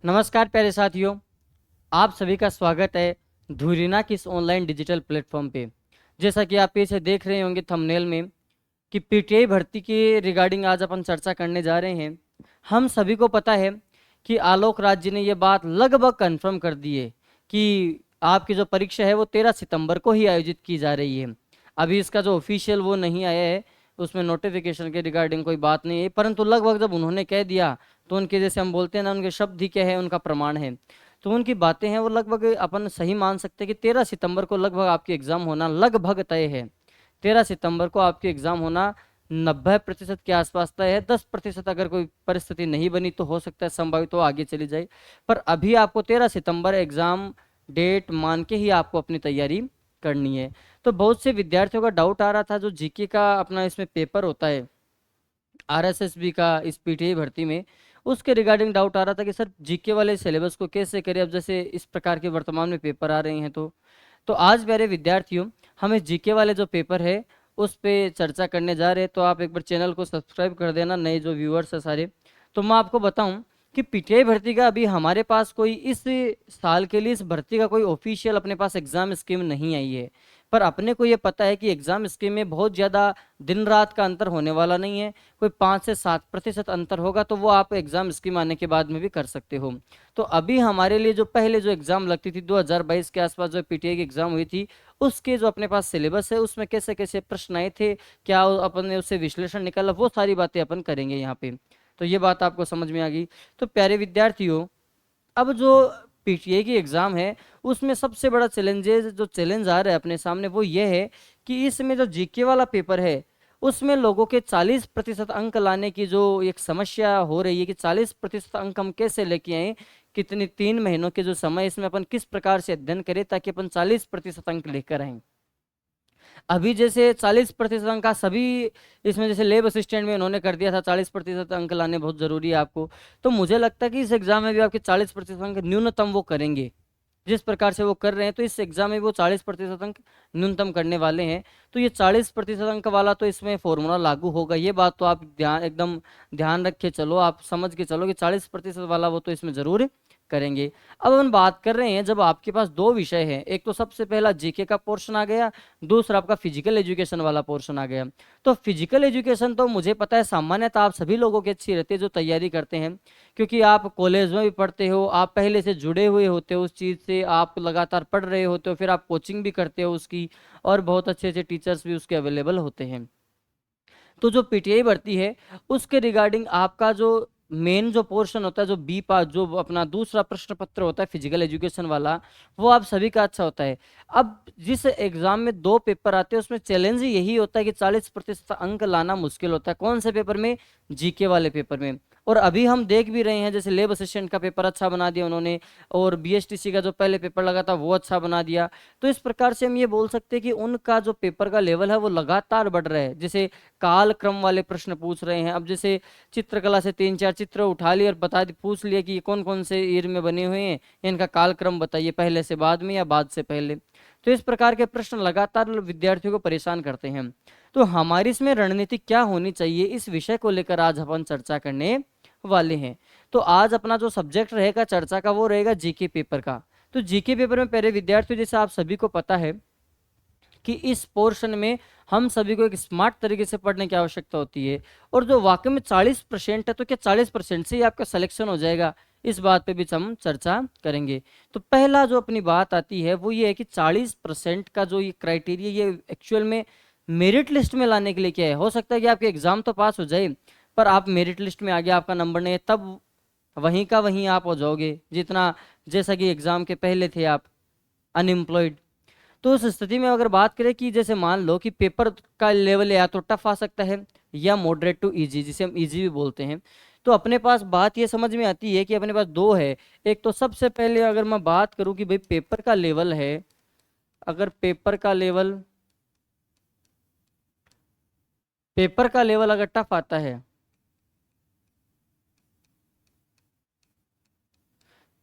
नमस्कार प्यारे साथियों, आप सभी का स्वागत है धुरीना की इस ऑनलाइन डिजिटल प्लेटफॉर्म पे। जैसा कि आप पीछे देख रहे होंगे थंबनेल में कि पीटीआई भर्ती के रिगार्डिंग आज अपन चर्चा करने जा रहे हैं। हम सभी को पता है कि आलोक राज जी ने ये बात लगभग कंफर्म कर दी है कि आपकी जो परीक्षा है वो 13 सितंबर को ही आयोजित की जा रही है। अभी इसका जो ऑफिशियल वो नहीं आया है, उसमें नोटिफिकेशन के रिगार्डिंग कोई बात नहीं है, परंतु लगभग जब उन्होंने कह दिया तो उनके जैसे हम बोलते हैं ना, उनके शब्द ही क्या है उनका प्रमाण है। तो उनकी बातें हैं वो लगभग अपन सही मान सकते हैं कि 13 सितंबर को लगभग आपकी एग्ज़ाम होना लगभग तय है। 13 सितंबर को आपकी एग्ज़ाम होना 90% के आसपास तय है। 10% अगर कोई परिस्थिति नहीं बनी तो हो सकता है संभावित तो आगे चली जाए, पर अभी आपको 13 सितंबर एग्ज़ाम डेट मान के ही आपको अपनी तैयारी करनी है। तो बहुत से विद्यार्थियों का डाउट आ रहा था, जो जीके का अपना इसमें पेपर होता है आरएसएसबी का इस पीटीआई भर्ती में, उसके रिगार्डिंग डाउट आ रहा था कि सर जीके वाले सिलेबस को कैसे करें, अब जैसे इस प्रकार के वर्तमान में पेपर आ रहे हैं। तो आज मेरे विद्यार्थियों, हम इस जीके वाले जो पेपर है उस पे चर्चा करने जा रहे हैं। तो आप एक बार चैनल को सब्सक्राइब कर देना, नए जो व्यूअर्स है सारे। तो मैं आपको बताऊं कि पीटीआई भर्ती का अभी हमारे पास कोई इस साल के लिए इस भर्ती का कोई ऑफिशियल अपने पास एग्जाम स्कीम नहीं आई है, पर अपने को ये पता है कि एग्जाम स्कीम में बहुत ज़्यादा दिन रात का अंतर होने वाला नहीं है। कोई 5 से 7% अंतर होगा, तो वो आप एग्जाम स्कीम आने के बाद में भी कर सकते हो। तो अभी हमारे लिए जो पहले जो एग्जाम लगती थी 2022 के आसपास जो पीटीआई की एग्जाम हुई थी, उसके जो अपने पास सिलेबस है उसमें कैसे कैसे प्रश्न आए थे, क्या अपन ने उससे विश्लेषण निकाला, वो सारी बातें अपन करेंगे यहाँ पे। तो ये बात आपको समझ में आ गई। तो प्यारे विद्यार्थियों, अब जो पीटीए की एग्ज़ाम है उसमें सबसे बड़ा चैलेंज आ रहा है अपने सामने, वो ये है कि इसमें जो जीके वाला पेपर है उसमें लोगों के 40% अंक लाने की जो एक समस्या हो रही है कि 40% अंक हम कैसे लेके आए, कितने 3 महीनों के जो समय इसमें अपन किस प्रकार से अध्ययन करें ताकि अपन 40% अंक लेकर आए। अभी जैसे 40% अंक का सभी इसमें, जैसे लेब असिस्टेंट में उन्होंने कर दिया था 40% अंक लाने बहुत जरूरी है आपको। तो मुझे लगता है कि इस एग्जाम में भी आपके 40% अंक न्यूनतम वो करेंगे। जिस प्रकार से वो कर रहे हैं तो इस एग्जाम में वो 40% अंक न्यूनतम करने वाले हैं। तो ये 40% अंक वाला तो इसमें फॉर्मूला लागू होगा, ये बात तो आप ध्यान एकदम ध्यान रख के चलो, आप समझ के चलो कि 40% वाला वो तो इसमें जरूर करेंगे। अब हम बात कर रहे हैं, जब आपके पास दो विषय हैं, एक तो सबसे पहला जीके का पोर्शन आ गया, दूसरा आपका फिजिकल एजुकेशन वाला पोर्शन आ गया। तो फिजिकल एजुकेशन तो मुझे पता है सामान्यतः आप सभी लोगों की अच्छी रहती है जो तैयारी करते हैं, क्योंकि आप कॉलेज में भी पढ़ते हो, आप पहले से जुड़े हुए होते हो उस चीज़ से, आप लगातार पढ़ रहे होते हो, फिर आप कोचिंग भी करते हो उसकी, और बहुत अच्छे अच्छे टीचर्स भी उसके अवेलेबल होते हैं। तो जो पीटीआई भर्ती है उसके रिगार्डिंग आपका जो मेन जो पोर्शन होता है, जो बी पार्ट, जो अपना दूसरा प्रश्न पत्र होता है फिजिकल एजुकेशन वाला, वो आप सभी का अच्छा होता है। अब जिस एग्जाम में दो पेपर आते हैं उसमें चैलेंज यही होता है कि 40% अंक लाना मुश्किल होता है। कौन से पेपर में? जीके वाले पेपर में। और अभी हम देख भी रहे हैं, जैसे लेब असिस्टेंट का पेपर अच्छा बना दिया उन्होंने, और बीएसटीसी का जो पहले पेपर लगा था वो अच्छा बना दिया। तो इस प्रकार से हम ये बोल सकते हैं कि उनका जो पेपर का लेवल है वो लगातार बढ़ रहा है। जैसे काल क्रम वाले प्रश्न पूछ रहे हैं, अब जैसे चित्रकला से 3-4 चित्र उठा लिए और पूछ लिया कि ये कौन कौन से ईयर में बने हुए हैं, इनका काल क्रम बताइए, पहले से बाद में या बाद से पहले। तो इस प्रकार के प्रश्न लगातार विद्यार्थियों को परेशान करते हैं। तो हमारी इसमें रणनीति क्या होनी चाहिए, इस विषय को लेकर आज अपन चर्चा करने वाले हैं। तो आज अपना जो सब्जेक्ट रहेगा चर्चा का वो रहेगा जीके पेपर का। तो जीके पेपर में पहले विद्यार्थियों, जैसे आप सभी को पता है कि इस पोर्शन में हम सभी को एक स्मार्ट तरीके से पढ़ने की आवश्यकता होती है। और जो वाकई में 40% है, तो क्या 40% से ही आपका सिलेक्शन हो जाएगा, इस बात पे भी हम चर्चा करेंगे। तो पहला जो अपनी बात आती है वो ये है कि 40% का जो ये क्राइटेरिया, ये एक्चुअल में मेरिट लिस्ट में लाने के लिए क्या है। हो सकता है कि आपके एग्जाम तो पास हो जाए, पर आप मेरिट लिस्ट में आगे आपका नंबर नहीं है, तब वहीं का वहीं आप हो जाओगे, जितना जैसा कि एग्जाम के पहले थे आप अनएम्प्लॉयड। तो उस स्थिति में अगर बात करें कि जैसे मान लो कि पेपर का लेवल या तो टफ आ सकता है या मॉडरेट टू इजी, जिसे हम इजी भी बोलते हैं। तो अपने पास बात ये समझ में आती है कि अपने पास दो है। एक तो सबसे पहले अगर मैं बात करूं कि भाई पेपर का लेवल है, अगर पेपर का लेवल अगर टफ आता है,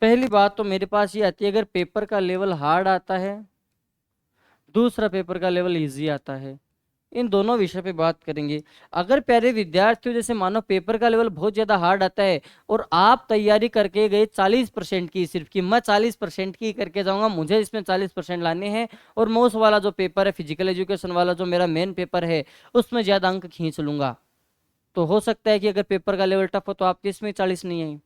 पहली बात तो मेरे पास ये आती है, अगर पेपर का लेवल हार्ड आता है, दूसरा पेपर का लेवल इजी आता है, इन दोनों विषय पे बात करेंगे। अगर प्यारे विद्यार्थियों, जैसे मानो पेपर का लेवल बहुत ज़्यादा हार्ड आता है और आप तैयारी करके गए 40% की, सिर्फ कि मैं 40% की करके जाऊंगा, मुझे इसमें 40% लाने हैं और मैं उस वाला जो पेपर है, फिजिकल एजुकेशन वाला जो मेरा मेन पेपर है, उसमें ज़्यादा अंक खींच लूंगा, तो हो सकता है कि अगर पेपर का लेवल टफ हो तो आपके इसमें 40 नहीं आए।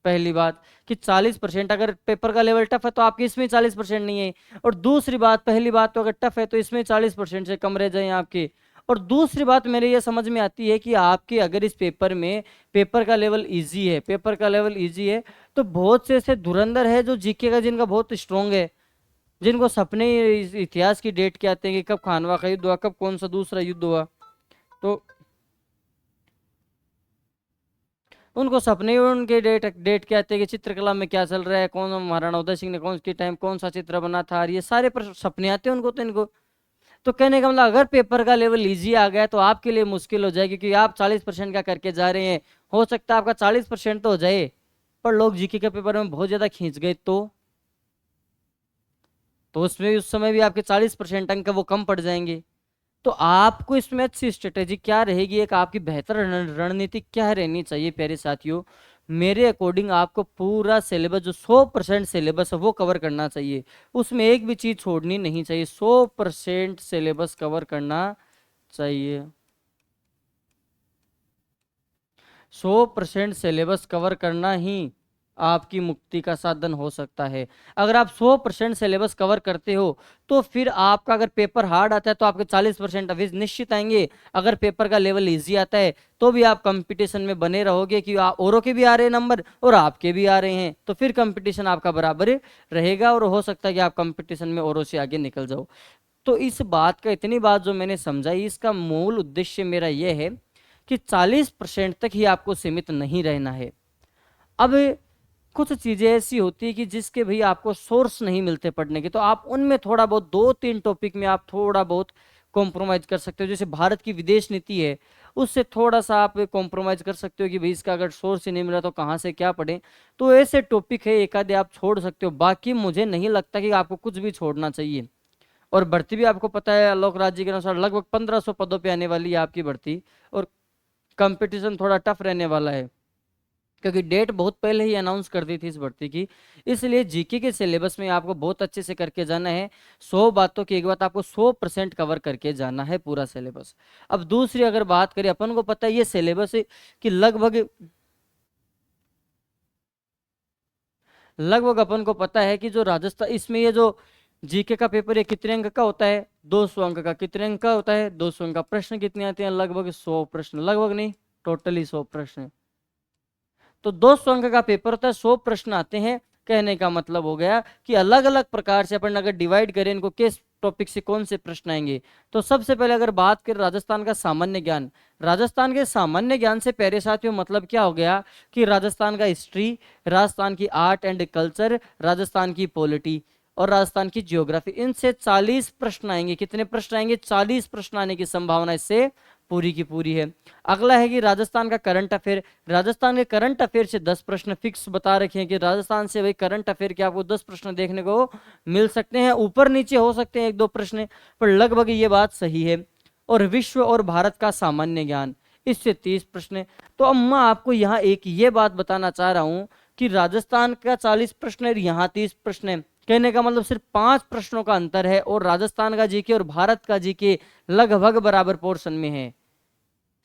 पहली बात कि 40%, अगर पेपर का लेवल टफ है तो आपके इसमें 40% नहीं है। और दूसरी बात, पहली बात तो अगर टफ है तो इसमें 40% से कम रह जाए आपके। और दूसरी बात मेरे ये समझ में आती है कि आपके अगर इस पेपर में पेपर का लेवल इजी है, पेपर का लेवल इजी है, तो बहुत से ऐसे धुरंधर है जो जीके का जिनका बहुत स्ट्रांग है, जिनको सपने ही इतिहास की डेट के आते हैं कि कब खानवा का युद्ध हुआ, कब कौन सा दूसरा युद्ध हुआ, तो उनको सपने ही उनके डेट डेट के आते हैं कि चित्रकला में क्या चल रहा है, कौन महाराणा उदय सिंह ने कौन सी टाइम कौन सा चित्र बना था, और ये सारे सपने आते हैं उनको। तो इनको तो कहने का मतलब, अगर पेपर का लेवल इजी आ गया तो आपके लिए मुश्किल हो जाएगी, क्योंकि आप 40% का करके जा रहे हैं। हो सकता है आपका 40% तो हो जाए, पर लोग जीके के पेपर में बहुत ज्यादा खींच गए तो उसमें उस समय भी आपके 40% अंक वो कम पड़ जाएंगे। तो आपको इसमें अच्छी स्ट्रेटेजी क्या रहेगी, एक आपकी बेहतर रणनीति क्या रहनी चाहिए प्यारे साथियों। मेरे अकॉर्डिंग आपको पूरा सिलेबस, जो 100% सिलेबस है, वो कवर करना चाहिए। उसमें एक भी चीज छोड़नी नहीं चाहिए, 100% सिलेबस कवर करना चाहिए। 100% सिलेबस कवर करना ही आपकी मुक्ति का साधन हो सकता है। अगर आप 100% सिलेबस कवर करते हो तो फिर आपका अगर पेपर हार्ड आता है तो आपके 40% अभी निश्चित आएंगे। अगर पेपर का लेवल इजी आता है तो भी आप कंपटीशन में बने रहोगे, कि औरों के भी आ रहे हैं नंबर और आपके भी आ रहे हैं, तो फिर कंपटीशन आपका बराबर रहेगा और हो सकता है कि आप कंपटीशन में औरों से आगे निकल जाओ। तो इस बात का, इतनी बात जो मैंने समझाई, इसका मूल उद्देश्य मेरा यह है कि 40% तक ही आपको सीमित नहीं रहना है। अब कुछ चीजें ऐसी होती है कि जिसके भी आपको सोर्स नहीं मिलते पढ़ने के, तो आप उनमें थोड़ा बहुत 2-3 टॉपिक में आप थोड़ा बहुत कॉम्प्रोमाइज कर सकते हो। जैसे भारत की विदेश नीति है, उससे थोड़ा सा आप कॉम्प्रोमाइज कर सकते हो कि भाई इसका अगर सोर्स ही नहीं मिला तो कहाँ से क्या पढ़ें। तो ऐसे टॉपिक है एक आधे आप छोड़ सकते हो, बाकी मुझे नहीं लगता कि आपको कुछ भी छोड़ना चाहिए। और भर्ती भी आपको पता है, आलोक राज्य के अनुसार लगभग 1500 पदों पे आने वाली है आपकी भर्ती, और कंपटीशन थोड़ा टफ रहने वाला है, क्योंकि डेट बहुत पहले ही अनाउंस कर दी थी इस भर्ती की। इसलिए जीके के सिलेबस में आपको बहुत अच्छे से करके जाना है। 100 बातों की एक बात, आपको 100% कवर करके जाना है पूरा सिलेबस। अब दूसरी अगर बात करें, अपन को पता है ये सिलेबस कि लगभग अपन को पता है कि जो राजस्थान, इसमें ये जो जीके का पेपर है कितने अंक का होता है, 200 अंक का। कितने अंक का होता है, 200 अंक का। प्रश्न कितने आते हैं, लगभग 100 प्रश्न, लगभग नहीं, टोटली 100 प्रश्न। तो 200 अंक का पेपर होता है, 100 प्रश्न आते हैं। कहने का मतलब हो गया कि अलग अलग प्रकार से अपन अगर डिवाइड करें इनको, किस टॉपिक से कौन से प्रश्न आएंगे। तो सबसे पहले अगर बात करें राजस्थान का सामान्य ज्ञान, राजस्थान के सामान्य ज्ञान से प्यारे साथियों मतलब क्या हो गया कि राजस्थान का हिस्ट्री, राजस्थान की आर्ट एंड कल्चर, राजस्थान की पॉलिटी और राजस्थान की जियोग्राफी, इनसे 40 प्रश्न आएंगे। कितने प्रश्न आएंगे, 40 प्रश्न आने की संभावना इससे पूरी की पूरी है। अगला है कि राजस्थान का करंट अफेयर, राजस्थान के करंट अफेयर से 10 प्रश्न फिक्स बता रखे हैं कि राजस्थान से भाई करंट अफेयर के आपको 10 प्रश्न देखने को मिल सकते हैं। ऊपर नीचे हो सकते हैं 1-2 प्रश्न, पर लगभग ये बात सही है। और विश्व और भारत का सामान्य ज्ञान, इससे 30 प्रश्न। तो अब मैं आपको यहाँ एक ये बात बताना चाह रहा हूं कि राजस्थान का 40 प्रश्न है, यहाँ 30 प्रश्न है। कहने का मतलब सिर्फ 5 प्रश्नों का अंतर है, और राजस्थान का जीके और भारत का जीके लगभग बराबर पोर्शन में है।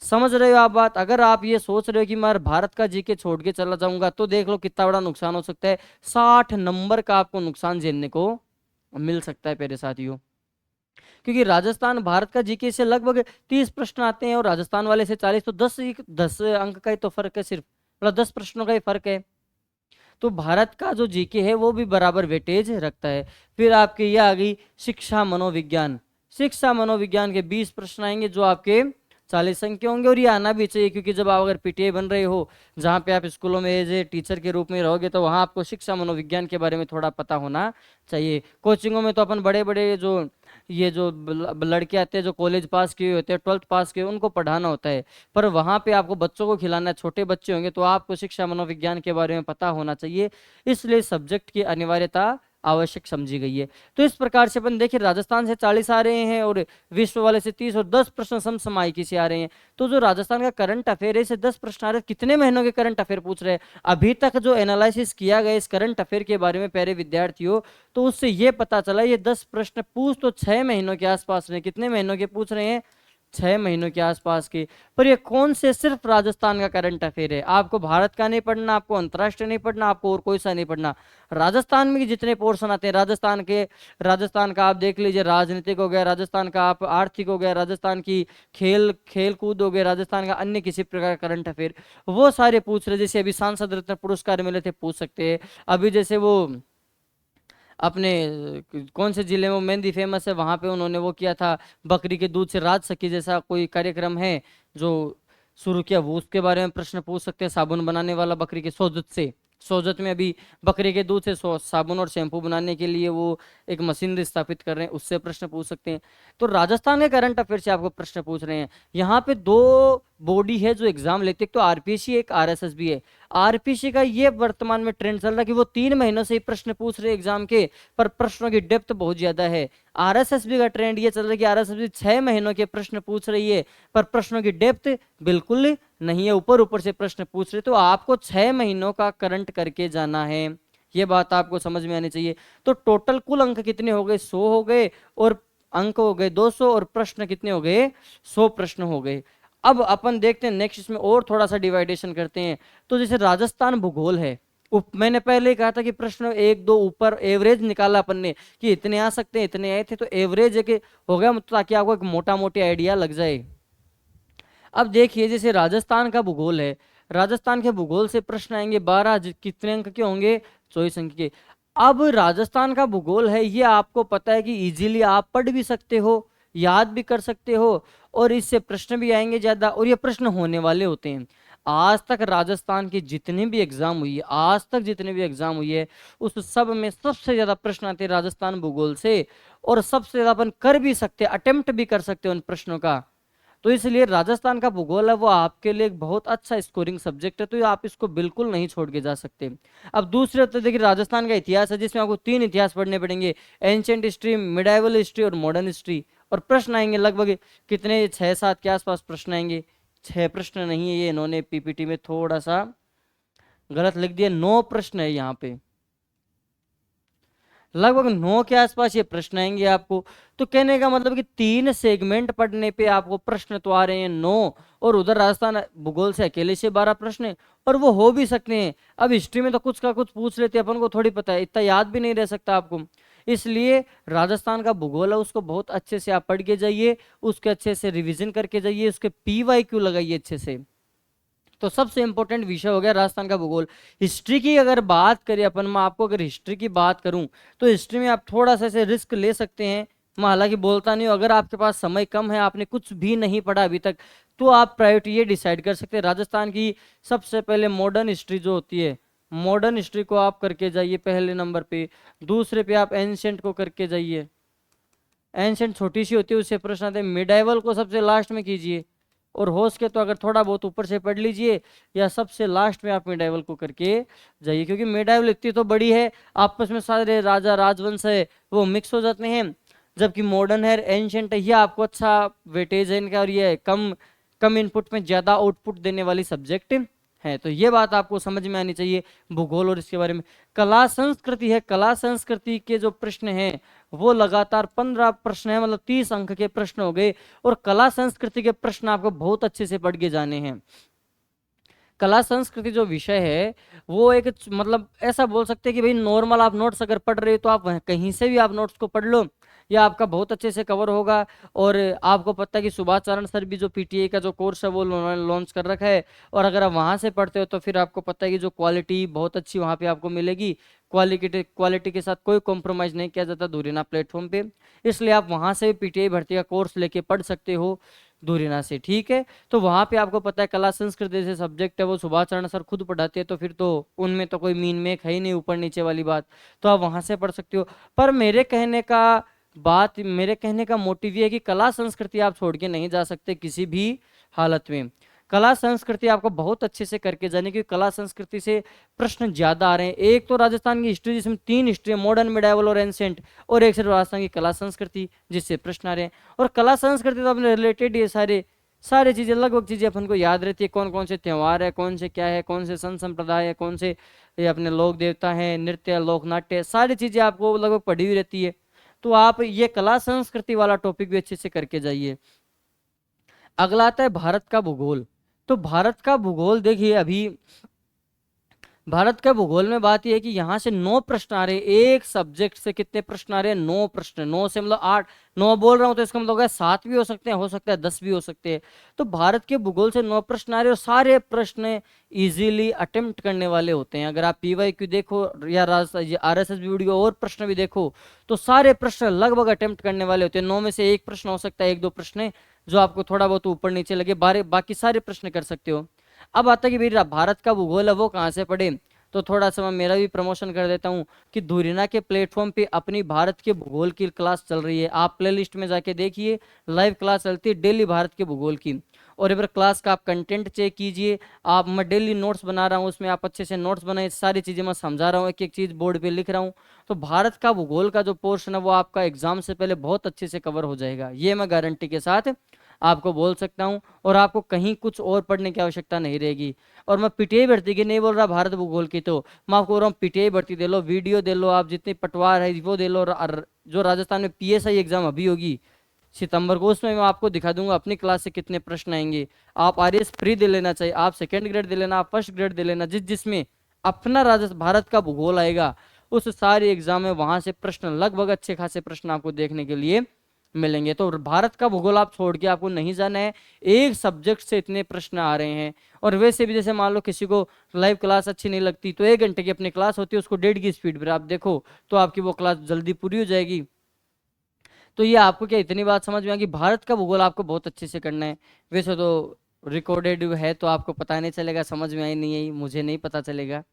समझ रहे हो आप बात। अगर आप ये सोच रहे हो कि मैं भारत का जीके छोड़ के चला जाऊंगा, तो देख लो कितना बड़ा नुकसान हो सकता है। 60 नंबर का आपको नुकसान झेलने को मिल सकता है मेरे साथियों, क्योंकि राजस्थान भारत का जीके से लगभग 30 प्रश्न आते हैं और राजस्थान वाले से 40, तो 10 अंक का ही तो फर्क है, सिर्फ मतलब 10 प्रश्नों का ही फर्क है। तो भारत का जो जीके है वो भी बराबर वेटेज रखता है। फिर आपके ये आ गई शिक्षा मनोविज्ञान, शिक्षा मनोविज्ञान के 20 प्रश्न आएंगे जो आपके 40 अंक के होंगे। और ये आना भी चाहिए, क्योंकि जब आप अगर पीटीए बन रहे हो, जहाँ पे आप स्कूलों में एज ए टीचर के रूप में रहोगे, तो वहाँ आपको शिक्षा मनोविज्ञान के बारे में थोड़ा पता होना चाहिए। कोचिंगों में तो अपन बड़े बड़े जो ये जो लड़के आते हैं जो कॉलेज पास किए होते हैं, 12th पास किए, उनको पढ़ाना होता है, पर वहाँ पे आपको बच्चों को खिलाना है, छोटे बच्चे होंगे, तो आपको शिक्षा मनोविज्ञान के बारे में पता होना चाहिए। इसलिए सब्जेक्ट की अनिवार्यता आवश्यक समझी गई है। तो इस प्रकार से अपन देखिए राजस्थान से 40 आ रहे हैं और विश्व वाले से 30 और 10 प्रश्न समसामयिकी से आ रहे हैं। तो जो राजस्थान का करंट अफेयर है इसे 10 प्रश्न आ रहे हैं, कितने महीनों के करंट अफेयर पूछ रहे हैं। अभी तक जो एनालिसिस किया गया इस करंट अफेयर के बारे में प्यारे विद्यार्थियों, तो उससे ये पता चला ये 10 प्रश्न पूछ तो 6 महीनों के आसपास रहे। कितने महीनों के पूछ रहे हैं? 6 महीनों के आसपास के। पर ये कौन से सिर्फ राजस्थान का करंट अफेयर है। आपको भारत का नहीं पढ़ना, आपको अंतरराष्ट्रीय नहीं पढ़ना, आपको और कोई सा नहीं पढ़ना। राजस्थान में जितने पोर्शन आते हैं राजस्थान का आप देख लीजिए, राजनीतिक हो गया, राजस्थान का आप आर्थिक हो गया, राजस्थान की खेल कूद हो गया, राजस्थान का अन्य किसी प्रकार का करंट अफेयर, वो सारे पूछ रहे। जैसे अभी सांसद रत्न पुरस्कार मिले थे, पूछ सकते हैं। अभी जैसे वो अपने कौन से जिले में वो मेहंदी फेमस है, वहां पे उन्होंने वो किया था, बकरी के दूध से राज सखी जैसा कोई कार्यक्रम है जो शुरू किया, वो उसके बारे में प्रश्न पूछ सकते हैं। साबुन बनाने वाला बकरी के सोजत से, सोजत में अभी बकरी के दूध से साबुन और शैम्पू बनाने के लिए वो एक मशीनरी स्थापित कर रहे हैं, उससे प्रश्न पूछ सकते हैं। तो राजस्थान के करंट अफेयर से आपको प्रश्न पूछ रहे हैं। यहाँ पे दो बॉडी है जो एग्जाम लेते हैं, एक तो आरपीसी, एक आरएसएसबी है। आरपीसी का ये वर्तमान में ट्रेंड चल रहा है कि वो 3 महीनों से ही प्रश्न पूछ रहे एग्जाम के, पर प्रश्नों की डेप्थ बहुत ज्यादा है। आरएसएसबी का ट्रेंड ये चल रहा है कि आरएसएसबी 6 महीनों के प्रश्न पूछ रही है, पर प्रश्नों की डेप्थ बिल्कुल नहीं है, ऊपर ऊपर से प्रश्न पूछ रहे। तो आपको 6 महीनों का करंट करके जाना है, ये बात आपको समझ में आनी चाहिए। तो टोटल कुल अंक कितने हो गए? 100 हो गए, और अंक हो गए 200, और प्रश्न कितने हो गए? 100 प्रश्न हो गए। अब अपन देखते हैं नेक्स्ट, इसमें और थोड़ा सा डिवाइडेशन करते हैं। तो जैसे राजस्थान भूगोल है, मैंने पहले ही कहा था कि प्रश्न 1-2 ऊपर एवरेज निकाला अपन ने कि इतने आ सकते हैं, इतने आए थे, तो एवरेज एक हो गया, ताकि आपको एक मोटा मोटी आइडिया लग जाए। अब देखिए जैसे राजस्थान का भूगोल है, राजस्थान के भूगोल से प्रश्न आएंगे 12, कितने अंक के होंगे? 24 अंक के। अब राजस्थान का भूगोल है, ये आपको पता है कि इजीली आप पढ़ भी सकते हो, याद भी कर सकते हो, और इससे प्रश्न भी आएंगे ज्यादा, और ये प्रश्न होने वाले होते हैं। आज तक राजस्थान की जितने भी एग्जाम हुई है, आज तक जितने भी एग्जाम हुई है, उस सब में सबसे ज्यादा प्रश्न आते हैं राजस्थान भूगोल से, और सबसे ज्यादा अपन कर भी सकते, अटेम्प्ट भी कर सकते हैं उन प्रश्नों का। तो इसलिए राजस्थान का भूगोल है वो आपके लिए एक बहुत अच्छा स्कोरिंग सब्जेक्ट है, तो आप इसको बिल्कुल नहीं छोड़ के जा सकते। अब दूसरे तो देखिए राजस्थान का इतिहास है, जिसमें आपको 3 इतिहास पढ़ने पड़ेंगे, एंशिएंट हिस्ट्री, मिडाइवल हिस्ट्री और मॉडर्न हिस्ट्री। और प्रश्न आएंगे लगभग कितने? 6-7 के आसपास प्रश्न आएंगे। 6 प्रश्न नहीं है, ये इन्होंने पीपीटी में थोड़ा सा गलत लिख दिया, 9 प्रश्न है यहाँ पे, लगभग 9 के आसपास ये प्रश्न आएंगे आपको। तो कहने का मतलब कि 3 सेगमेंट पढ़ने पे आपको प्रश्न तो आ रहे हैं 9, और उधर राजस्थान भूगोल से अकेले से 12 प्रश्न है, और वो हो भी सकते हैं। अब हिस्ट्री में तो कुछ का कुछ पूछ लेते हैं, अपन को थोड़ी पता है, इतना याद भी नहीं रह सकता आपको। इसलिए राजस्थान का भूगोल है उसको बहुत अच्छे से आप पढ़ के जाइए, उसके अच्छे से रिविजन करके जाइए, उसके PYQ लगाइए अच्छे से। तो सबसे इंपॉर्टेंट विषय हो गया राजस्थान का भूगोल। हिस्ट्री की अगर बात करें अपन, मैं आपको अगर हिस्ट्री की बात करूं, तो हिस्ट्री में आप थोड़ा सा ऐसे रिस्क ले सकते हैं। मैं हालांकि बोलता नहीं हूं, अगर आपके पास समय कम है, आपने कुछ भी नहीं पढ़ा अभी तक, तो आप प्रायोरिटी ये डिसाइड कर सकते हैं राजस्थान की। सबसे पहले मॉडर्न हिस्ट्री जो होती है, मॉडर्न हिस्ट्री को आप करके जाइए पहले नंबर पे। दूसरे पे आप एंशिएंट को करके जाइए, एंशिएंट छोटी सी होती है, उससे प्रश्न आते हैं। मिडाइवल को सबसे लास्ट में कीजिए, और हो सके तो अगर थोड़ा बहुत ऊपर से पढ़ लीजिए, या सबसे लास्ट में आप मिडाइवल को करके जाइए, क्योंकि मिडाइवल इतनी तो बड़ी है, आपस में सारे राजा राजवंश है वो मिक्स हो जाते हैं, जबकि मॉडर्न है, एंशिएंट है, ये आपको अच्छा वेटेज है इनका, और ये कम कम इनपुट में ज्यादा आउटपुट देने वाली सब्जेक्ट है। तो ये बात आपको समझ में आनी चाहिए भूगोल और इसके बारे में। कला संस्कृति है, कला संस्कृति के जो प्रश्न हैं वो लगातार 15 प्रश्न है, मतलब 30 अंक के प्रश्न हो गए, और कला संस्कृति के प्रश्न आपको बहुत अच्छे से पढ़ के जाने हैं। कला संस्कृति जो विषय है वो एक मतलब ऐसा बोल सकते हैं कि भाई नॉर्मल आप नोट्स अगर पढ़ रहे हो तो आप कहीं से भी आप नोट्स को पढ़ लो, या आपका बहुत अच्छे से कवर होगा। और आपको पता है कि सुभाष चरण सर भी जो PTI का जो कोर्स है वो लॉन्च कर रखा है, और अगर आप वहाँ से पढ़ते हो तो फिर आपको पता है कि जो क्वालिटी बहुत अच्छी वहाँ पे आपको मिलेगी। क्वालिटी के साथ कोई कॉम्प्रोमाइज़ नहीं किया जाता धुरीना प्लेटफॉर्म पे, इसलिए आप वहाँ से भी PTI भर्ती का कोर्स लेके पढ़ सकते हो धुरीना से, ठीक है। तो वहाँ पे आपको पता है कला संस्कृति जैसे सब्जेक्ट है वो सुभाष चरण सर खुद पढ़ाते हैं, तो फिर तो उनमें तो कोई मीन मेक है ही नहीं ऊपर नीचे वाली बात, तो आप वहाँ से पढ़ सकते हो। पर मेरे कहने का मोटिव ये है कि कला संस्कृति आप छोड़ के नहीं जा सकते किसी भी हालत में। कला संस्कृति आपको बहुत अच्छे से करके जाने, क्योंकि कला संस्कृति से प्रश्न ज्यादा आ रहे हैं। एक तो राजस्थान की हिस्ट्री जिसमें 3 हिस्ट्री है, मॉडर्न, मिडाइवल और एंशिएंट, और एक सिर्फ राजस्थान की कला संस्कृति जिससे प्रश्न आ रहे हैं। और कला संस्कृति तो अपने रिलेटेड ये सारे चीजें, लगभग चीजें अपन को याद रहती है, कौन कौन से त्योहार है, कौन से क्या है, कौन से संत संप्रदाय है, कौन से ये अपने लोक देवता हैं, नृत्य, लोक नाट्य, सारी चीजें आपको लगभग पढ़ी हुई रहती है। तो आप ये कला संस्कृति वाला टॉपिक भी अच्छे से करके जाइए। अगला आता है भारत का भूगोल। तो भारत का भूगोल देखिए, अभी भारत का भूगोल में बात यह है कि यहाँ से 9 प्रश्न आ रहे हैं। एक सब्जेक्ट से कितने प्रश्न आ रहे हैं? 9 प्रश्न। 9 से मतलब 8, 9 बोल रहा हूँ तो इसका मतलब है 7 भी हो सकते हैं, हो सकता है 10 भी हो सकते हैं। तो भारत के भूगोल से 9 प्रश्न आ रहे हैं, और सारे प्रश्न इजीली अटेम्प्ट करने वाले होते हैं। अगर आप PYQ देखो या RSS वीडियो और प्रश्न भी देखो, तो सारे प्रश्न लगभग अटेम्प्ट करने वाले होते हैं। 9 में से एक प्रश्न हो सकता है, 1-2 प्रश्न जो आपको थोड़ा बहुत ऊपर नीचे लगे, बाकी सारे प्रश्न कर सकते हो। अब आता है कि भाई भारत का भूगोल है वो कहाँ से पढ़े, तो थोड़ा सा मैं मेरा भी प्रमोशन कर देता हूँ कि धुरीना के प्लेटफॉर्म पे अपनी भारत के भूगोल की क्लास चल रही है। आप प्लेलिस्ट में जाके देखिए, लाइव क्लास चलती है डेली भारत के भूगोल की। और एक बार क्लास का आप कंटेंट चेक कीजिए। आप, मैं डेली नोट्स बना रहा हूँ, उसमें आप अच्छे से नोट्स बनाए, सारी चीज़ें मैं समझा रहा हूँ, एक एक चीज़ बोर्ड पे लिख रहा हूँ। तो भारत का भूगोल का जो पोर्शन है वो आपका एग्जाम से पहले बहुत अच्छे से कवर हो जाएगा, ये मैं गारंटी के साथ आपको बोल सकता हूँ। और आपको कहीं कुछ और पढ़ने की आवश्यकता नहीं रहेगी। और मैं PTI भर्ती की नहीं बोल रहा, भारत भूगोल की, तो मैं आपको बोल रहा हूँ PTI भर्ती दे लो, वीडियो दे लो, आप जितनी पटवार है वो दे लो। जो राजस्थान में PSI एग्जाम अभी होगी सितंबर को, उसमें मैं आपको दिखा दूंगा अपनी क्लास से कितने प्रश्न आएंगे। आप RS फ्री दे लेना चाहिए, आप 2nd ग्रेड दे लेना, आप 1st ग्रेड दे लेना, जिसमें अपना राजस्थान भारत का भूगोल आएगा, उस सारे एग्जाम में वहां से प्रश्न, लगभग अच्छे खासे प्रश्न आपको देखने के लिए मिलेंगे। तो भारत का भूगोल आप छोड़ के आपको नहीं जाना है, एक सब्जेक्ट से इतने प्रश्न आ रहे हैं। और वैसे भी जैसे मान लो किसी को लाइव क्लास अच्छी नहीं लगती, तो 1 घंटे की अपनी क्लास होती है, उसको 1.5 की स्पीड पर आप देखो, तो आपकी वो क्लास जल्दी पूरी हो जाएगी। तो ये आपको क्या इतनी बात समझ में आ गई? भारत का भूगोल आपको बहुत अच्छे से करना है। वैसे तो रिकॉर्डेड है तो आपको पता नहीं चलेगा, समझ में आई नहीं आई, मुझे नहीं पता चलेगा।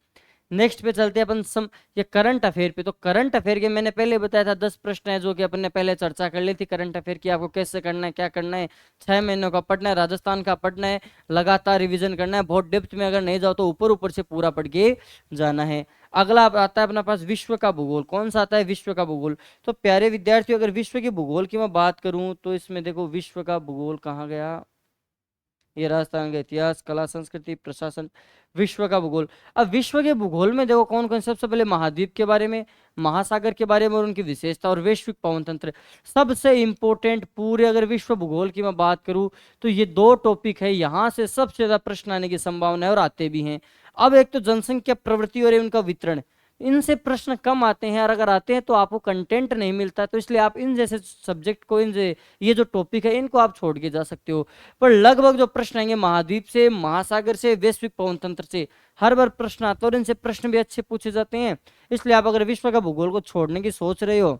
नेक्स्ट पे चलते हैं अपन ये करंट अफेयर पे। तो करंट अफेयर के मैंने पहले बताया था 10 प्रश्न है, जो कि अपन ने पहले चर्चा कर ली थी करंट अफेयर की, आपको कैसे करना है, क्या करना है। 6 महीनों का पढ़ना है, राजस्थान का पढ़ना है, लगातार रिवीजन करना है, बहुत डेप्थ में अगर नहीं जाओ तो ऊपर ऊपर से पूरा पढ़ के जाना है। अगला आता है अपना पास विश्व का भूगोल। कौन सा आता है? विश्व का भूगोल। तो प्यारे विद्यार्थियों, अगर विश्व के भूगोल की मैं बात करूं तो इसमें देखो विश्व का भूगोल कहाँ गया, ये राजस्थान का इतिहास, कला, संस्कृति, प्रशासन, विश्व का भूगोल। अब विश्व के भूगोल में देखो कौन कौन, सबसे पहले महाद्वीप के बारे में, महासागर के बारे में और उनकी विशेषता, और वैश्विक पवन तंत्र। सबसे इंपॉर्टेंट पूरे अगर विश्व भूगोल की मैं बात करूं तो ये 2 टॉपिक है, यहाँ से सबसे ज्यादा प्रश्न आने की संभावना है और आते भी हैं। अब एक तो जनसंख्या प्रवृत्ति और उनका वितरण, इनसे प्रश्न कम आते हैं, और अगर आते हैं तो आपको कंटेंट नहीं मिलता, तो इसलिए आप इन जैसे सब्जेक्ट को, ये जो टॉपिक है इनको आप छोड़ के जा सकते हो। पर लगभग जो प्रश्न आएंगे महाद्वीप से, महासागर से, वैश्विक पवन तंत्र से, हर बार प्रश्न आता है, और इनसे प्रश्न भी अच्छे पूछे जाते हैं। इसलिए आप अगर विश्व का भूगोल को छोड़ने की सोच रहे हो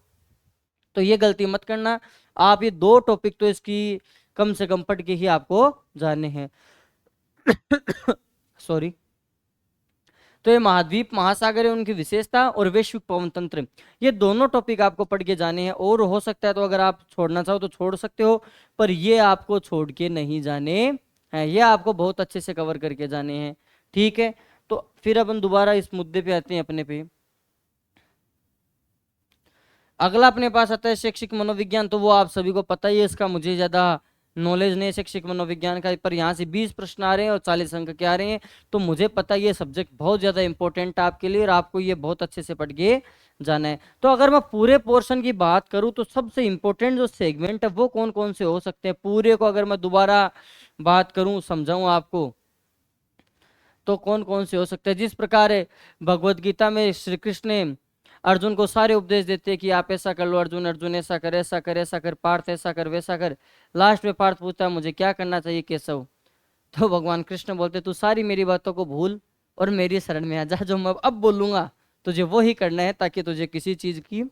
तो ये गलती मत करना। आप ये 2 टॉपिक तो इसकी कम से कम पढ़ के ही आपको जानने हैं। सॉरी। तो ये महाद्वीप, महासागर है, उनकी विशेषता और वैश्विक पवन तंत्र, ये दोनों टॉपिक आपको पढ़ के जाने हैं। और हो सकता है तो अगर आप छोड़ना चाहो तो छोड़ सकते हो, पर ये आपको छोड़ के नहीं जाने हैं, ये आपको बहुत अच्छे से कवर करके जाने हैं। ठीक है, तो फिर अपन दोबारा इस मुद्दे पे आते हैं अपने पे। अगला अपने पास आता है शैक्षिक मनोविज्ञान। तो वो आप सभी को पता ही है, इसका मुझे ज्यादा नॉलेज नहीं है शैक्षिक मनोविज्ञान का, पर यहाँ से 20 प्रश्न आ रहे हैं और 40 अंक के आ रहे हैं। तो मुझे पता है ये सब्जेक्ट बहुत ज्यादा इंपॉर्टेंट है आपके लिए, और आपको ये बहुत अच्छे से पढ़ के जाना है। तो अगर मैं पूरे पोर्शन की बात करूँ तो सबसे इंपॉर्टेंट जो सेगमेंट है वो कौन कौन से हो सकते हैं, पूरे को अगर मैं दोबारा बात करूँ, समझाऊं आपको, तो कौन कौन से हो सकते हैं। जिस प्रकार भगवत गीता में श्री कृष्ण ने अर्जुन को सारे उपदेश देते हैं कि आप ऐसा कर लो अर्जुन, अर्जुन ऐसा कर, ऐसा कर, ऐसा कर, पार्थ ऐसा कर, वैसा कर। लास्ट में पार्थ पूछता है मुझे क्या करना चाहिए केशव, तो भगवान कृष्ण बोलते तू सारी मेरी बातों को भूल और मेरी शरण में आ जा, जो मैं अब बोलूंगा तुझे वो ही करना है, ताकि तुझे किसी चीज की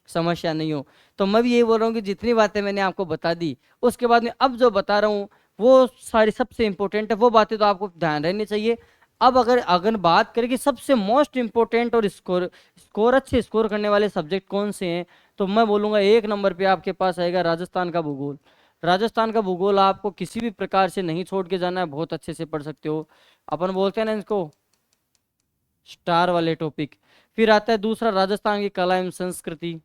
समस्या नहीं हो। तो मैं भी यही बोल रहा हूँ कि जितनी बातें मैंने आपको बता दी, उसके बाद में अब जो बता रहा हूँ वो सारी सबसे इंपॉर्टेंट है, वो बातें तो आपको ध्यान रहनी चाहिए। अब अगर अगर बात करें कि सबसे मोस्ट इंपॉर्टेंट और स्कोर स्कोर अच्छे स्कोर करने वाले सब्जेक्ट कौन से हैं, तो मैं बोलूंगा 1 नंबर पे आपके पास आएगा राजस्थान का भूगोल। राजस्थान का भूगोल आपको किसी भी प्रकार से नहीं छोड़ के जाना है, बहुत अच्छे से पढ़ सकते हो। अपन बोलते हैं ना इसको स्टार वाले टॉपिक। फिर आता है दूसरा राजस्थान की कला एवं संस्कृति,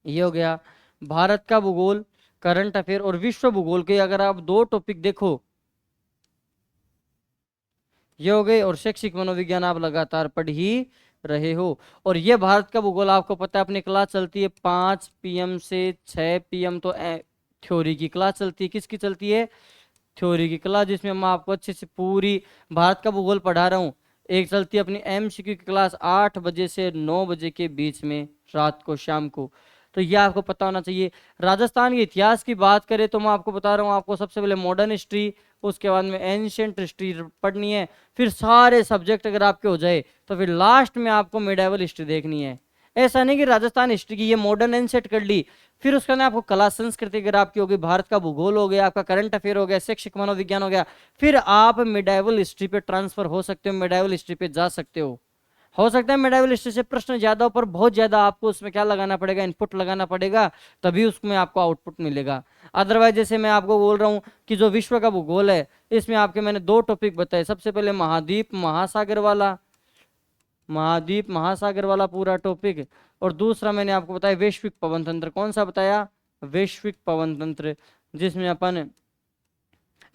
ये हो गया। भारत का भूगोल, करंट अफेयर और विश्व भूगोल के अगर आप दो टॉपिक देखो, ये हो गए। और शैक्षिक मनोविज्ञान आप लगातार पढ़ ही रहे हो। और ये भारत का भूगोल आपको पता है अपनी क्लास चलती है 5 PM से 6 PM, तो थ्योरी की क्लास चलती है। किसकी चलती है? थ्योरी की क्लास, जिसमें मैं आपको अच्छे से पूरी भारत का भूगोल पढ़ा रहा हूँ। एक चलती है अपनी MCQ की क्लास 8 बजे से 9 बजे के बीच में, रात को, शाम को। तो ये आपको पता होना चाहिए। राजस्थान के इतिहास की बात करें तो मैं आपको बता रहा हूँ, आपको सबसे पहले मॉडर्न हिस्ट्री, उसके बाद में एंशियंट हिस्ट्री पढ़नी है। फिर सारे सब्जेक्ट अगर आपके हो जाए तो फिर लास्ट में आपको मिडाइवल हिस्ट्री देखनी है। ऐसा नहीं कि राजस्थान हिस्ट्री की ये मॉडर्न एंशियंट कर ली, फिर उसका ना आपको कला संस्कृति अगर आपकी होगी, भारत का भूगोल हो गया, आपका करंट अफेयर हो गया, शैक्षिक मनोविज्ञान हो गया, फिर आप मिडाइवल हिस्ट्री पे ट्रांसफर हो सकते हो, मिडाइवल हिस्ट्री पे जा सकते हो सकता है मिडाइवल हिस्ट्री से प्रश्न ज्यादा हो, पर बहुत ज्यादा आपको उसमें क्या लगाना पड़ेगा, इनपुट लगाना पड़ेगा, तभी उसमें आपको आउटपुट मिलेगा। अदरवाइज जैसे मैं आपको बोल रहा हूँ कि जो विश्व का भूगोल है, इसमें आपके मैंने दो टॉपिक बताए। सबसे पहले महाद्वीप महासागर वाला पूरा टॉपिक, और दूसरा मैंने आपको बताया वैश्विक पवन तंत्र। कौन सा बताया? वैश्विक पवन तंत्र, जिसमें अपन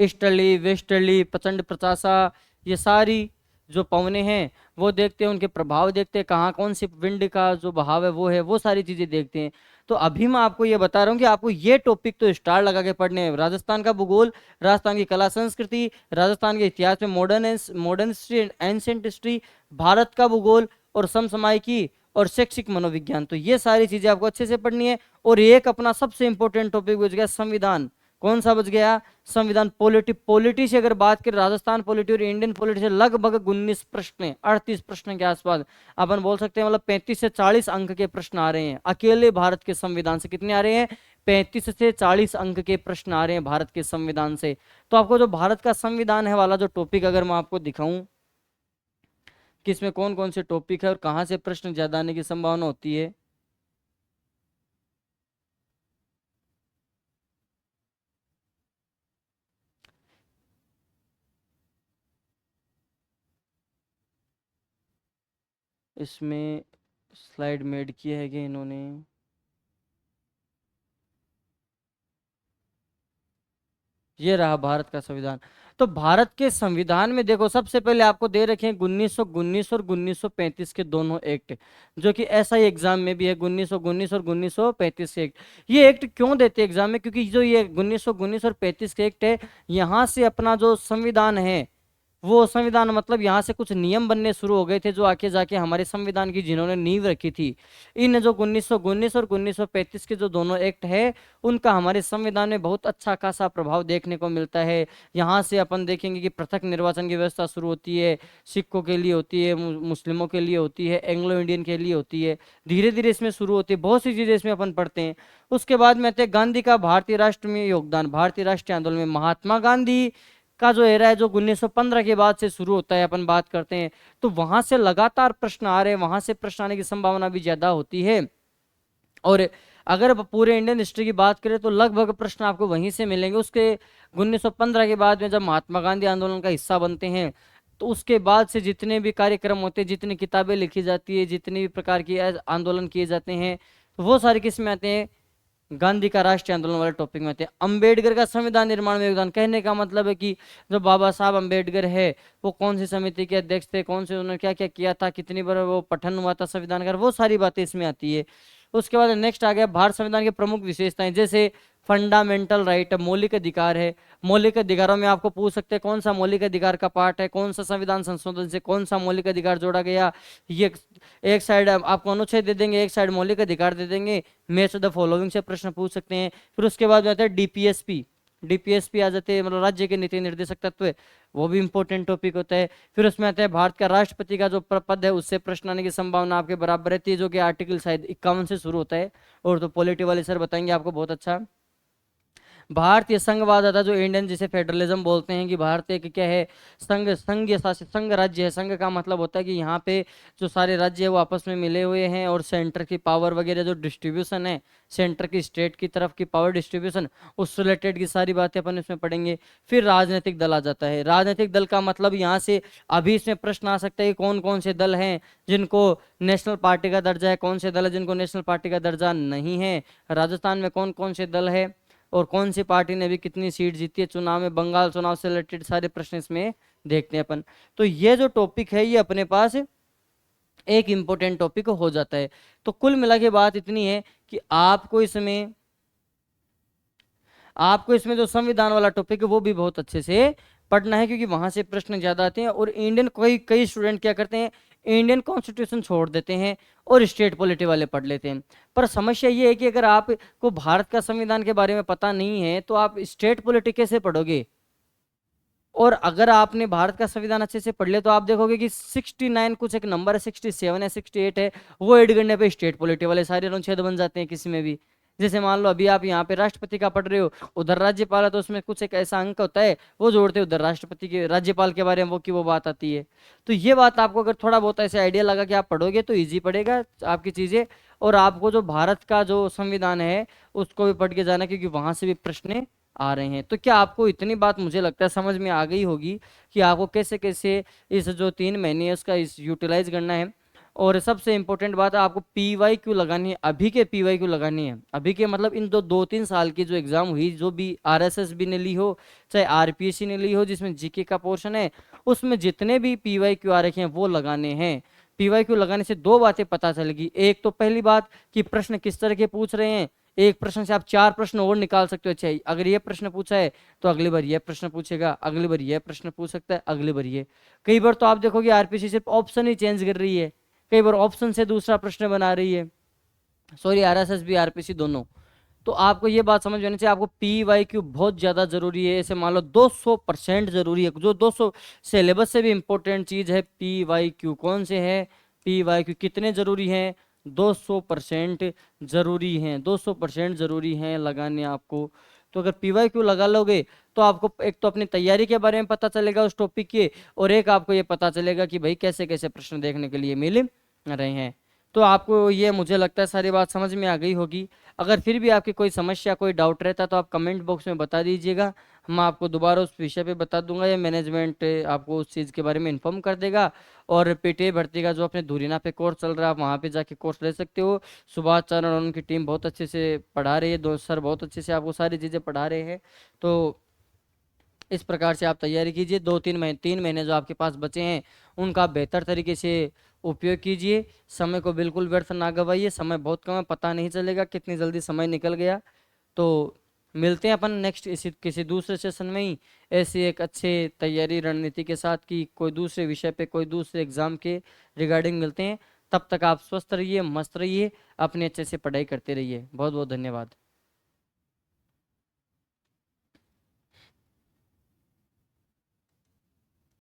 ईस्टर्ली, वेस्टर्ली, प्रचंड प्रचासा, ये सारी जो पवने हैं वो देखते हैं, उनके प्रभाव देखते हैं, कहाँ कौन सी विंड का जो बहाव है वो है, वो सारी चीजें देखते हैं। तो अभी मैं आपको ये बता रहा हूँ कि आपको ये टॉपिक तो स्टार लगा के पढ़ने हैं। राजस्थान का भूगोल, राजस्थान की कला संस्कृति, राजस्थान के इतिहास में modern history, ancient history, Bharat का भूगोल और समसामयिकी और शैक्षिक मनोविज्ञान, तो ये सारी चीजें आपको अच्छे से पढ़नी है। और एक अपना सबसे इंपॉर्टेंट टॉपिक बच गया संविधान। कौन सा बच गया? संविधान। पॉलिटी से अगर बात करें, राजस्थान पॉलिटी और इंडियन पॉलिटी से लगभग 19 प्रश्न, 38 प्रश्न के आसपास अपन बोल सकते हैं, मतलब 35 से 40 अंक के प्रश्न आ रहे हैं अकेले भारत के संविधान से। कितने आ रहे हैं? 35 से 40 अंक के प्रश्न आ रहे हैं भारत के संविधान से। तो आपको जो भारत का संविधान है वाला जो टॉपिक अगर मैं आपको दिखाऊं कि इसमें कौन कौन से टॉपिक है और कहाँ से प्रश्न ज्यादा आने की संभावना होती है, इसमें स्लाइड मेड किया है कि इन्होंने? ये रहा भारत का संविधान। तो भारत के संविधान में देखो, सबसे पहले आपको दे रखे हैं 1919 और 1935 के दोनों एक्ट, जो कि SI एग्जाम में भी है। 1919 और 1935 के एक्ट, ये एक्ट क्यों देते हैं एग्जाम में? क्योंकि जो ये 1919 और 35 के एक्ट है, यहाँ से अपना जो संविधान है, वो संविधान मतलब यहाँ से कुछ नियम बनने शुरू हो गए थे, जो आके जाके हमारे संविधान की जिन्होंने नींव रखी थी। इन जो 1919 और 1935 के जो दोनों एक्ट है, उनका हमारे संविधान में बहुत अच्छा खासा प्रभाव देखने को मिलता है। यहाँ से अपन देखेंगे कि पृथक निर्वाचन की व्यवस्था शुरू होती है, सिखों के लिए होती है, मुस्लिमों के लिए होती है, एंग्लो इंडियन के लिए होती है, धीरे धीरे इसमें शुरू होती है। बहुत सी चीजें इसमें अपन पढ़ते हैं। उसके बाद में आते हैं गांधी का भारतीय राष्ट्र में योगदान। भारतीय राष्ट्रीय आंदोलन में महात्मा गांधी का जो एरा है, जो 1915 के बाद से शुरू होता है, अपन बात करते हैं, तो वहां से लगातार प्रश्न आ रहे हैं, वहां से प्रश्न आने की संभावना भी ज्यादा होती है। और अगर पूरे इंडियन हिस्ट्री की बात करें तो लगभग प्रश्न आपको वहीं से मिलेंगे। उसके 1915 के बाद में जब महात्मा गांधी आंदोलन का हिस्सा बनते हैं, तो उसके बाद से जितने भी कार्यक्रम होते हैं, जितनी किताबें लिखी जाती है, जितने भी प्रकार के आंदोलन किए जाते हैं, तो वो सारे किस में आते हैं? गांधी का राष्ट्रीय आंदोलन वाले टॉपिक में थे। अंबेडकर का संविधान निर्माण में योगदान, कहने का मतलब है कि जो बाबा साहब अंबेडकर है, वो कौन सी समिति के अध्यक्ष थे, कौन से उन्होंने क्या क्या किया था, कितनी बार वो पठन हुआ था संविधान का, वो सारी बातें इसमें आती है। उसके बाद नेक्स्ट आ गया भारत संविधान की प्रमुख विशेषताएं, जैसे फंडामेंटल राइट, मौलिक अधिकार है। मौलिक अधिकारों में आपको पूछ सकते हैं कौन सा मौलिक अधिकार का पार्ट है, कौन सा संविधान संशोधन से कौन सा मौलिक अधिकार जोड़ा गया। ये एक साइड आपको अनुच्छेद दे देंगे, एक साइड मौलिक अधिकार दे देंगे। मैच द फॉलोइंग से प्रश्न पूछ सकते हैं। फिर उसके बाद आता है डीपीएसपी आ जाते हैं, मतलब राज्य के नीति निर्देशक तत्व, वो भी इंपॉर्टेंट टॉपिक होता है। फिर उसमें आता है भारत का राष्ट्रपति का जो पद है, उससे प्रश्न आने की संभावना आपके बराबर रहती है, जो कि आर्टिकल शायद 51 से शुरू होता है। और तो पॉलिटी वाले सर बताएंगे आपको बहुत अच्छा। भारतीय संघवाद था, जो इंडियन जिसे फेडरलिज्म बोलते हैं, कि भारत एक क्या है, संघ शासित संघ राज्य है। संघ का मतलब होता है कि यहाँ पे जो सारे राज्य है वो आपस में मिले हुए हैं, और सेंटर की पावर वगैरह जो डिस्ट्रीब्यूशन है, सेंटर की स्टेट की तरफ की पावर डिस्ट्रीब्यूशन, उससे रिलेटेड की सारी बातें अपन इसमें पढ़ेंगे। फिर राजनीतिक दल आ जाता है। राजनीतिक दल का मतलब यहाँ से अभी इसमें प्रश्न आ सकता है कि कौन कौन से दल हैं जिनको नेशनल पार्टी का दर्जा है, कौन से दल है जिनको नेशनल पार्टी का दर्जा नहीं है, राजस्थान में कौन कौन से दल है, और कौन सी पार्टी ने भी कितनी सीट जीती है चुनाव में, बंगाल चुनाव से रिलेटेड सारे प्रश्न इसमें देखते हैं अपन। तो ये जो टॉपिक है ये अपने पास एक इम्पोर्टेंट टॉपिक हो जाता है। तो कुल मिला के बात इतनी है कि आपको इसमें जो संविधान वाला टॉपिक है वो भी बहुत अच्छे से पढ़ना है, क्योंकि वहां से प्रश्न ज्यादा आते हैं। और इंडियन कई कई स्टूडेंट क्या करते हैं, इंडियन कॉन्स्टिट्यूशन छोड़ देते हैं और स्टेट पॉलिटी वाले पढ़ लेते हैं। पर समस्या ये है कि अगर आपको भारत का संविधान के बारे में पता नहीं है तो आप स्टेट पॉलिटी कैसे पढ़ोगे। और अगर आपने भारत का संविधान अच्छे से पढ़ लिया तो आप देखोगे कि 69 कुछ एक नंबर है, 67 है, 68 है, वो ऐड करने पे स्टेट पॉलिटी वाले सारे अनुच्छेद बन जाते हैं किसी में भी। जैसे मान लो अभी आप यहाँ पे राष्ट्रपति का पढ़ रहे हो, उधर राज्यपाल है, तो उसमें कुछ एक ऐसा अंक होता है वो जोड़ते हैं उधर राष्ट्रपति के राज्यपाल के बारे में, वो की वो बात आती है। तो ये बात आपको अगर थोड़ा बहुत ऐसे आइडिया लगा कि आप पढ़ोगे तो ईजी पड़ेगा आपकी चीजें। और आपको जो भारत का जो संविधान है उसको भी पढ़ के जाना, क्योंकि वहां से भी प्रश्न आ रहे हैं। तो क्या आपको इतनी बात मुझे लगता है समझ में आ गई होगी कि आपको कैसे कैसे इस जो 3 महीने है उसका इस यूटिलाइज करना है। और सबसे इंपॉर्टेंट बात है, आपको पीवाई क्यू लगानी है, अभी के पीवाई क्यू लगानी है। अभी के मतलब इन 2-3 साल की जो एग्जाम हुई, जो भी आरएसएस भी ने ली हो चाहे आरपीएससी ने ली हो, जिसमें जीके का पोर्शन है, उसमें जितने भी पीवाई क्यू आ रखे हैं वो लगाने हैं। पीवाई क्यू लगाने से दो बातें पता चलेगी। एक तो पहली बात कि प्रश्न किस तरह के पूछ रहे हैं, एक प्रश्न से आप 4 प्रश्न और निकाल सकते हो। अच्छा, अगर ये प्रश्न पूछा है तो अगली बार ये प्रश्न पूछेगा, अगली बार ये प्रश्न पूछ सकता है, अगली बार ये। कई बार तो आप देखोगे आरपीसी सिर्फ ऑप्शन ही चेंज कर रही है, कई बार ऑप्शन से दूसरा प्रश्न बना रही है। सॉरी, आरएसएस भी आरपीसी दोनों। तो आपको ये बात समझ में आनी चाहिए, आपको पी वाई क्यू बहुत ज्यादा जरूरी है। ऐसे मान लो 200% जरूरी है, जो 200 सिलेबस से भी इंपॉर्टेंट चीज है पी वाई क्यू। कौन से है पी वाई क्यू, कितने जरूरी हैं, 200% जरूरी हैं, 200% जरूरी हैं लगाने आपको। तो अगर पी वाई क्यू लगा लोगे तो आपको एक तो अपनी तैयारी के बारे में पता चलेगा उस टॉपिक के, और एक आपको ये पता चलेगा कि भाई कैसे कैसे प्रश्न देखने के लिए मिल रहे हैं। तो आपको ये मुझे लगता है सारी बात समझ में आ गई होगी। अगर फिर भी आपकी कोई समस्या कोई डाउट रहता तो आप कमेंट बॉक्स में बता दीजिएगा, हम आपको दोबारा उस विषय पे बता दूंगा, या मैनेजमेंट आपको उस चीज़ के बारे में इन्फॉर्म कर देगा। और पीटीए भर्ती का जो अपने धुरीना पे कोर्स चल रहा है, आप वहाँ पे जाके कोर्स ले सकते हो। सुभाष चरण और उनकी टीम बहुत अच्छे से पढ़ा रही है, दो सर बहुत अच्छे से आपको सारी चीज़ें पढ़ा रहे हैं। तो इस प्रकार से आप तैयारी कीजिए। 3 महीने जो आपके पास बचे हैं उनका आप बेहतर तरीके से उपयोग कीजिए। समय को बिल्कुल व्यर्थ ना गवाइए, समय बहुत कम है, पता नहीं चलेगा कितनी जल्दी समय निकल गया। तो मिलते हैं अपन नेक्स्ट इसी किसी दूसरे सेशन में ही, ऐसी एक अच्छे तैयारी रणनीति के साथ कि कोई दूसरे विषय पे कोई दूसरे एग्जाम के रिगार्डिंग मिलते हैं। तब तक आप स्वस्थ रहिए, मस्त रहिए, अपने अच्छे से पढ़ाई करते रहिए। बहुत बहुत धन्यवाद।